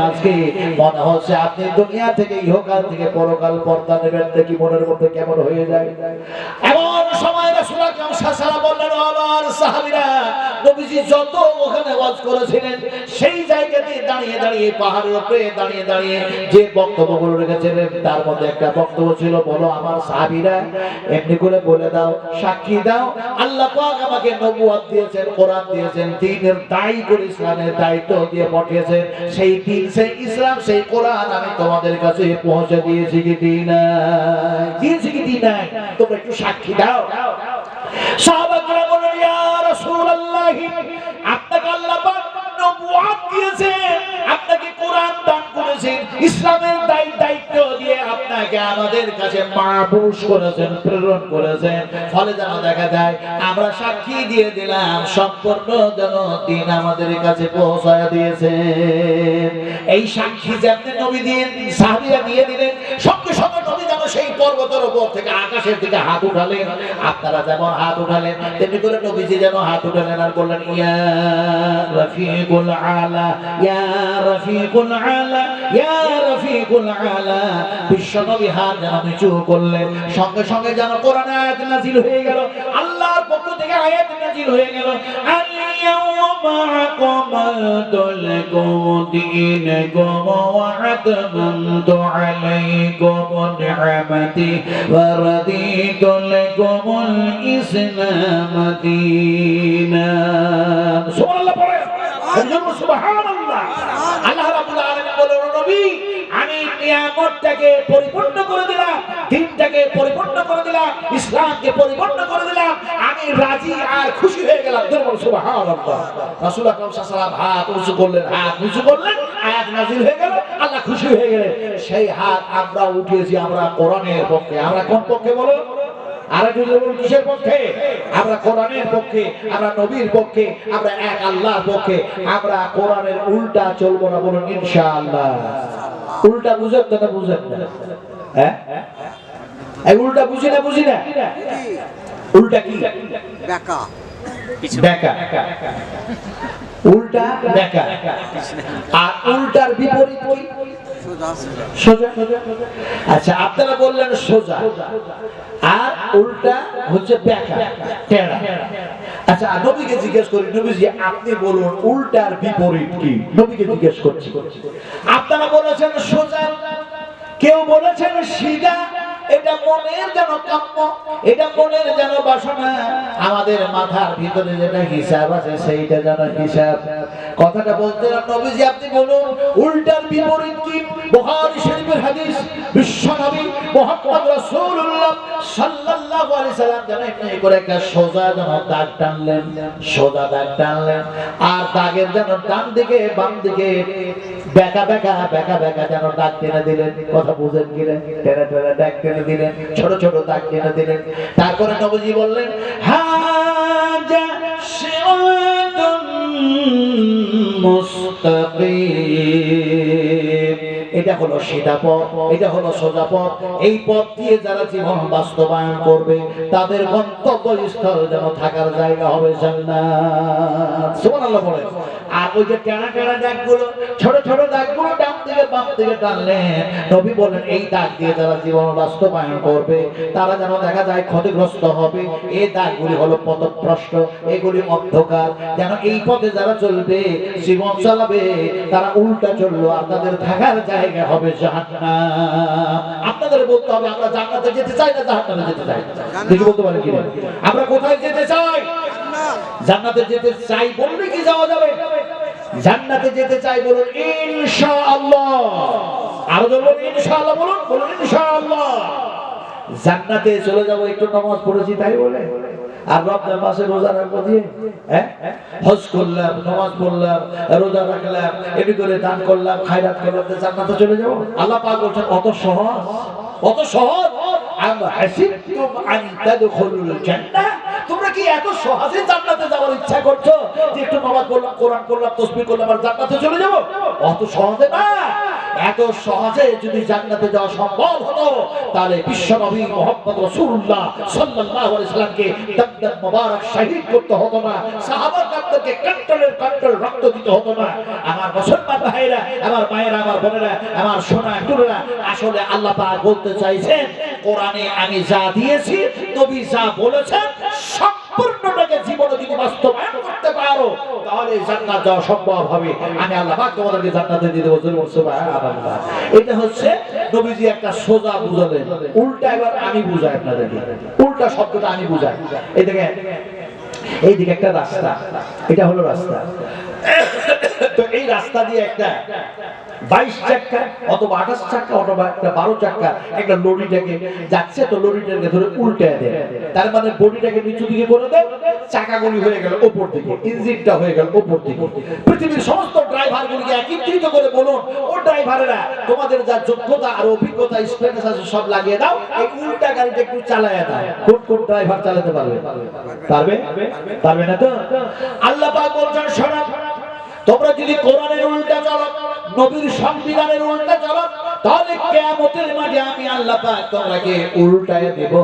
আজকে মনে হচ্ছে আপনি দুনিয়া থেকে ইহকাল থেকে পরকাল পর্দা নেবেন দেখি মনের মধ্যে কেমন হয়ে যায়। এমন সময় রাসূলুল্লাহ সাল্লাল্লাহু আলাইহি ওয়াসাল্লাম বললেন, আমার সাহাবীরা, নবীজি যত ওখানে ওয়াজ করেছিলেন সেই জায়গাতে দাঁড়িয়ে দাঁড়িয়ে, পাহাড়ের উপরে দাঁড়িয়ে দাঁড়িয়ে যে বক্তব্যগুলো রেখেছিলেন তার মধ্যে একটা বক্তব্য ছিল, বলো আমার সাহাবীরা এমনি করে বলে দাও, সাক্ষী দাও, আল্লাহ পাক আমাকে নবুয়ত দিয়েছেন, কোরআন দিয়েছেন, দ্বীনের দায়ী করে ইসলামের দায়িত্ব দিয়ে পাঠিয়েছেন, সেই দ্বীন, সেই ইসলাম, সেই কোরআন আমি তোমাদের কাছে পৌঁছে দিয়েছি কি দিই না, দিয়েছি কি দিই না, তোমরা একটু সাক্ষী দাও। সাহাবারা বললেন, ইয়া রাসূলুল্লাহ, আপনাকে আল্লাহ পাক নবুয়ত দিয়েছেন, আপনাকে কোরআন দান করেছেন, ইসলামের দায়িত্ব দিয়ে আপনাকে আমাদের কাছে মাবুস করেছেন, প্রেরণ করেছেন, ফলে যেন দেখা যায় আমরা সাক্ষী দিয়ে দিলাম সম্পূর্ণ যেন দ্বীন আমাদের কাছে পৌঁছায় দিয়েছেন। এই সাক্ষী যে আপনি নবী দিন, সাহাবীরা দিয়ে দিলেন, সঙ্গে সঙ্গে নবী যেন সেই পর্বতের উপর থেকে আকাশের দিকে হাত উঠালেন। আপনারা যেমন হাত উঠালেন তেমনি করে নবীজি যেন হাত উঠালেন আর বললেন, ইয়া রফিকুল আলা, ইয়া রফিকুল আলা, ইয়া রফিকুল আলা। বিশ্ব নবী হাত যেন নিচু করলেন, সঙ্গে সঙ্গে যেন কোরআনের আয়াত নাযিল হয়ে গেল, আল্লাহর পক্ষ থেকে আয়াত নাযিল হয়ে গেল, আল-ইয়াওমা আকমালতু লাকুম দীনাকুম ওয়া আতমামতু আলাইকুম নি'মাতি ওয়া রাদিতু লাকুমুল ইসলাম দীনান। সুবহানাল্লাহ পড়ে, সুবহানাল্লাহ। আল্লাহ রাব্বুল আলামিন বলেন, নবী আমি নিয়ামতটাকে পরিপূর্ণ করে দিলাম, দ্বীনটাকে পরিপূর্ণ করে দিলাম, ইসলামকে পরিপূর্ণ করে দিলাম, আমি রাজি আর খুশি হয়ে গেলাম। সুবহানাল্লাহ। রাসূল আকরাম সাল্লাল্লাহু আলাইহি ওয়াসাল্লাম হাত উঁচু করলেন, হাত নিচু করলেন, আয়াত নাযিল হয়ে গেল, আল্লাহ খুশি হয়ে গেলেন। সেই হাত আমরা উঠিয়েছি, আমরা কোরআনের পক্ষে। আমরা কোন পক্ষে বলো? আর যদি বলুন কিসের পক্ষে? আমরা কোরআনের পক্ষে, আমরা নবীর পক্ষে, আমরা এক আল্লাহর পক্ষে। আমরা কোরআনের উল্টা চলবো না, বলুন ইনশাআল্লাহ। উল্টা বুঝেন না? বুঝেন না? হ্যাঁ, এই উল্টা বুঝি না, বুঝি না। উল্টা কি? বেকা, বেকা, উল্টা বেকা। আর উল্টার বিপরীত কি? সোজা। আচ্ছা, আপনারা বললেন সোজা, আর উল্টা হচ্ছে বেকা, টেড়া। আচ্ছা, নবীকে জিজ্ঞেস করি, নবীজি আপনি বলুন উল্টার বিপরীত কি? নবীকে জিজ্ঞেস করছি। আপনারা বলেছেন সোজা, কেউ বলেছেন সিধা। এটা মনের যেন কাম্য, এটা মনের যেন বাসনা, আমাদের মাথার ভিতরে যেটা হিসাব আছে সেইটা যেন হিসাব। কথাটা বলতে নবীজি আপনি বলুন উল্টার বিপরীত কি? বুখারী শরীফের হাদিস, বিশ্বনবী মুহাম্মদ রাসূলুল্লাহ সাল্লাল্লাহু আলাইহি সাল্লাম যেন এই করে একটা সোজা যেন দাগ টানলেন, সোজা দাগ টানলেন, আর দাগের যেন ডান দিকে বাম দিকে বেকা বেকা বেকা বেকা যেন দাগ টেনে দিলেন। কথা বুঝেন কিনা? টেনে টেনে দাগ টেনে দিলেন, ছোট ছোট দাগ টেনে দিলেন। তারপরে নবীজি বললেন, হাজা সিরাতুম মুস্তাকিম, এটা হলো সিধা পথ, এটা হলো সোজা পথ। এই পথ দিয়ে যারা জীবন বাস্তবায়ন করবে তাদের গন্তব্যস্থল যেন থাকার জায়গা হবে জান্নাত। সুবহানাল্লাহ বলে। আর ওই যে টেনা টেনা দাগগুলো, ছোট ছোট দাগগুলো ডান দিকে বাম দিকে টানলেন, নবী বলেন এই দাগ দিয়ে যারা জীবন বাস্তবায়ন করবে তারা যেন দেখা যায় ক্ষতিগ্রস্ত হবে। এই দাগগুলি হলো পথভ্রষ্ট, এগুলি অন্ধকার। যেন এই পথে যারা চলবে, জীবন চালাবে, তারা উল্টা চললো আর তাদের থাকার জায়গা হবে জাহান্নাম। আপনাদের বলতে হবে আমরা জান্নাতে যেতে চাই না জাহান্নামে যেতে চাই? দেখি বলতে পারেন কি? আমরা কোথায় যেতে চাই? জান্নাতে যেতে চাই বললে কি যাওয়া যাবে? জান্নাতে যেতে চাই বলুন ইনশাআল্লাহ। আরো বলুন ইনশাআল্লাহ, বলুন বলুন ইনশাআল্লাহ। জান্নাতে চলে যাব একটু নামাজ পড়েছি তাই বলে, আর রমজান মাসে রোজা রাখবো দিয়ে, হ্যাঁ, হজ করলাম, নামাজ পড়লাম, রোজা রাখলাম, এমনি করে দান করলাম, খায়রাত করলাম, জান্নাতে চলে যাব? আল্লাহ পাক বলছেন অত সহজ, অত সহজ। আম হাসিবতুম আন তাদখুলুল জান্নাহ, তোমরা কি এত সহজে জান্নাতে যাওয়ার ইচ্ছা করছো যে একটু নামাজ পড়লাম, কোরআন পড়লাম, তাসবিহ করলাম আর জান্নাতে চলে যাব? অত সহজে না। এত সহজে যদি জান্নাতে যাওয়া সম্ভব হতো তাহলে বিশ্বনবী মুহাম্মদ রাসূলুল্লাহ সাল্লাল্লাহু আলাইহি সাল্লামকে দাগদাগ মোবারক শহীদ করতে হতো না, সাহাবা আমাদেরকে কন্ট্রোল রক্ত দিতে হতো না। আমার মুসলমান ভাইরা, আমার মায়েরা, আমার বোনেরা, আমার সোনা টুকরা, আসলে আল্লাহ পাক বলতে চাইছেন কোরআনে আমি যা দিয়েছি, নবী যা বলেছেন সম্পূর্ণটাকে জীবনে যদি বাস্তবায়ন করতে পারো তাহলে জান্নাত যাওয়া সম্ভব হবে। আমি আল্লাহ পাক তোমাদেরকে জান্নাতে দিয়ে দেব। সুবহানাল্লাহ। এটা হচ্ছে নবীজি একটা সোজা বুঝালেন, উল্টা এবার আমি বুঝাই আপনাদেরকে। উল্টা শব্দটা আমি বুঝাই। এই দেখেন, এইদিকে একটা রাস্তা, এটা হলো রাস্তা। তো এই রাস্তা দিয়ে একটা 22 চাকা অথবা 28 চাকা অথবা একটা 12 চাকা একটা লরিটাকে যাচ্ছে, তো লরিটাকে ধরে উল্টায় দেয়। তার মানে বডিটাকে নিচু দিকে করে দেয়, চাকাগুলি হয়ে গেল উপর দিকে, ইঞ্জিনটা হয়ে গেল উপর দিকে। পৃথিবীর সমস্ত ড্রাইভারগুলিকে একত্রিত করে বলুন, ও ড্রাইভারেরা তোমাদের যা যোগ্যতা আর অভিজ্ঞতা এক্সপেরিয়েন্স আছে সব লাগিয়ে দাও, এই উল্টা গাড়িটা একটু চালায়া দাও। কোন ড্রাইভার চালাতে পারবে? পারবে না তো। আল্লাহ পাক বলছেন শোনো, তোমরা যদি কোরআনের উল্টা চলো, নবীর সংবিধানের উল্টা চলো, তাহলে কিয়ামতের মাঠে আমি আল্লাহ পাক তোমাকে উল্টায় দেব।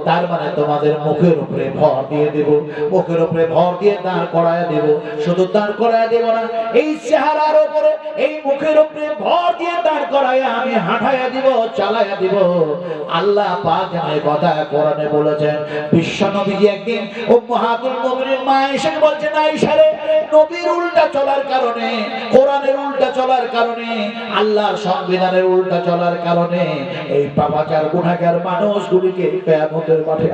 তার মানে তোমাদের মুখের উপরে ভর দিয়ে দেব, মুখের উপরে ভর দিয়ে দাঁড় করায় দেব। শুধু দাঁড় করায় দেব না, এই চেহারার উপরে, এই মুখের উপরে ভর দিয়ে দাঁড় করায় আমি হাঁটাইয়া দিব, চালাইয়া দিব। আল্লাহ পাক এই কথা কোরআনে বলেছেন। বিশ্ব নবীজি একদিন উম্মাহাতুল মুমিনিন মা আয়েশা বলছেন, আয়েশা রে, নবীর উল্টা চলার কারণে, কোরআনের উল্টা চলার কারণে, আল্লাহর সংবিধানের উল্টা চলার কারণে এই পাপাচার গুনাহগার মানুষগুলিকে কিয়ামতের মাঠে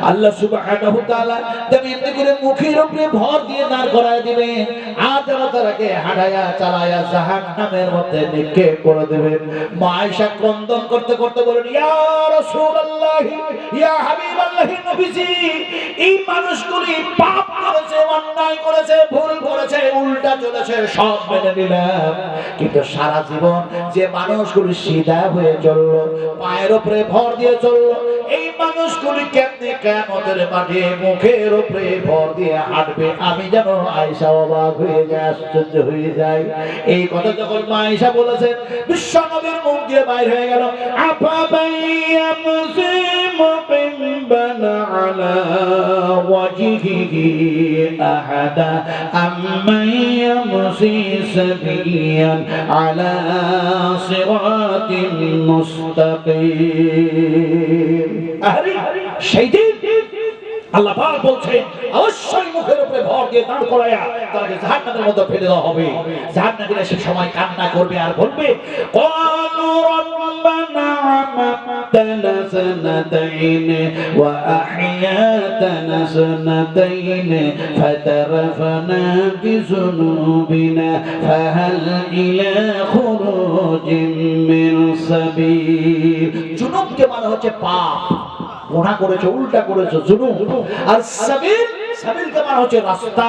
আল্লাহ সুবহানাহু ওয়া তাআলা যেমনি করে মুখের উপরে ভর দিয়ে দাঁড় করায় দিবেন, আর যেন তারাকে হাঁটায়া চালায়া জাহান্নামের মধ্যে নিক্ষেপ করে দিবেন। মা আয়েশা ক্রন্দন করতে করতে বলেন, ইয়া রাসূলুল্লাহ, ইয়া হাবিবাল্লাহ, নবীজি, এই মানুষগুলি পাপ করেছে, অন্যায় করেছে, ভুল করেছে, উল্টা চলেছে, সব মেনে নিলাম, কিন্তু সারা জীবন যে মানুষগুলি সিধা হয়ে চললো, পায়ের উপরে ভর দিয়ে চললো, এই মানুষগুলি কেমনে কিয়ামতের মাঠে মুখের উপরে ভর দিয়ে হাঁটবে? আমি যেন আয়েশা অবাক হয়ে যায়, আশ্চর্য হয়ে যায়। এই কথা যখন মা আয়েশা বলেছেন, বিশ্ব নবীর মুখ দিয়ে বাইর হয়ে গেল, আফা বাইয়া মুসলিমু বিবানা আলা ওয়াজহিহি আহাদা আম্মাইয়া মুসিসাবিয়ান আলা সিরাতিল মুস্তাকিম। আরে সেই দিন আল্লাহ পাক বলছেন, অবশ্যই মুখের উপরে ভর দিয়ে দাঁড় করায়া তাকে জাহান্নামের মধ্যে ফেলে দেওয়া হবে। জাহান্নামীরা সে সময় কান্না করবে আর বলবে, ক্বালু রাব্বানা আমাতানা সানাতাইন ওয়া আহইয়াতানা সানাতাইন ফাতারাফনা বিযুনুবিনা ফাহাল ইলা খুরুজিন মিন সাবিল। জুনুবকে মানে হচ্ছে পাপ, গুনাহ করেছে, উল্টা করেছে, জুনুব। আর সাবিল, সাবিলকে মানে হচ্ছে রাস্তা।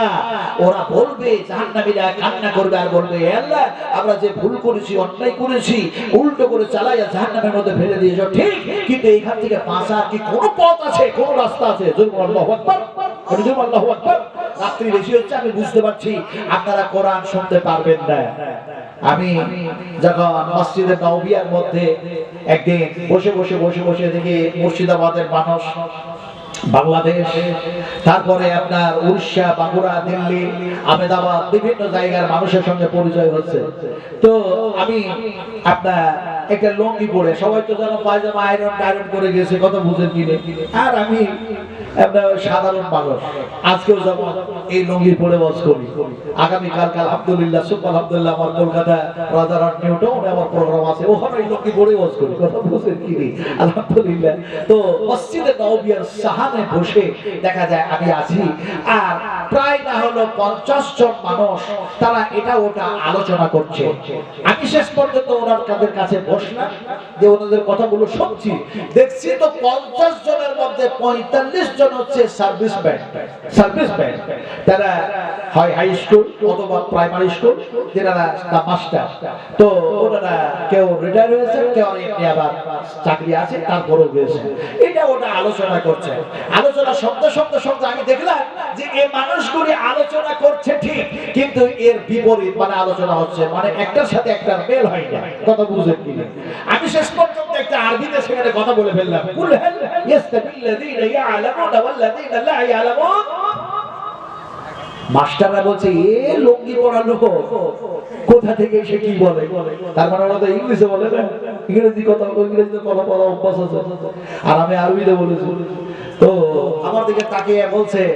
ওরা বলবে, জাহান্নামীরা কান্না করবে আর বলবে, হে আল্লাহ, আমরা যে ভুল করেছি, অন্যায় করেছি, উল্টো করে চালাইয়া জাহান্নামের মধ্যে ফেলে দিয়েছো, ঠিক, কিন্তু এইখান থেকে বাঁচার কি কোনো পথ আছে, কোনো রাস্তা আছে? জোরে আল্লাহু আকবার, জোরে আল্লাহু আকবার। রাত্রি বেশি হচ্ছে, আমি বুঝতে পারছি আপনারা কোরআন শুনতে পারবেন না। আমি যখন মসজিদে নববিয়ার মধ্যে একদিন বসে দেখি মুর্শিদাবাদের মানুষ, বাংলাদেশ, তারপরে আপনার উড়িষ্যা, বাঁকুড়া, দিল্লি, আহমেদাবাদ, বিভিন্ন জায়গার মানুষের সঙ্গে পরিচয় হচ্ছে। তো আমি আপনার একটা লুঙ্গি পরে, সবাই তো যেন পায়জামা আয়রন করে গেছে, কত বুঝেন কিনে, আর আমি আপনার সাধারণ মানুষ, আজকেও যাব এই লুঙ্গি পরে বস করি। আগামীকাল আলহামদুলিল্লাহ, সুবহান আলহামদুলিল্লাহ, আমার কলকাতা রাজারহাট নিউটাউনে আমার প্রোগ্রাম আছে, ওখানে এই লুঙ্গি পরে বস করি, কথা বুঝেন কিনে, আলহামদুলিল্লাহ। তো মসজিদে নববিয়ার সাহানে বসে দেখা যায় আমি আছি, আর প্রায় না হলো 50 জন মানুষ, তারা এটা ওটা আলোচনা করছে। আমি শেষ পর্যন্ত ওনাদের কাছে বসলাম, যে ওনাদের কথাগুলো শুনছি, দেখছি তো 50 জনের মধ্যে 45 জন হচ্ছে সার্ভিসম্যান। তারা হয় হাই স্কুল অথবা প্রাইমারি স্কুল, যারা মাস্টার। তো ওনারা কেউ রিটায়ার হয়েছে, কেউ এমনি আবার চাকরি আছে, তারপরেও হয়েছে। এটা ওটা আলোচনা করছে। আলোচনা শব্দ আমি দেখলাম যে এই মানুষগুলি আলোচনা করছে ঠিক, কিন্তু এর বিপরীত মানে আলোচনা হচ্ছে, মানে একটার সাথে একটার মেল হয় না, কথা বুঝেন কি? আমি শেষ পর্যন্ত একটা আরবিতে সেখানে কথা বলে ফেললাম, কুল হাল ইয়াস্তাবিল্লাযীনা ইয়ালামুনা ওয়াল্লাযীনা লা ইয়ালামুন। মাস্টাররা বলছে এ লঙ্গি পড়া লোক কোথা থেকে এসে কি বলে, তার মানে ওরা তো ইংলিশে বলে না, ইংরেজিতে কথা বলা অভ্যাস আছে, আর আমি আরবিতে বলেছি। তো আমার দিকে তাকিয়ে বলছে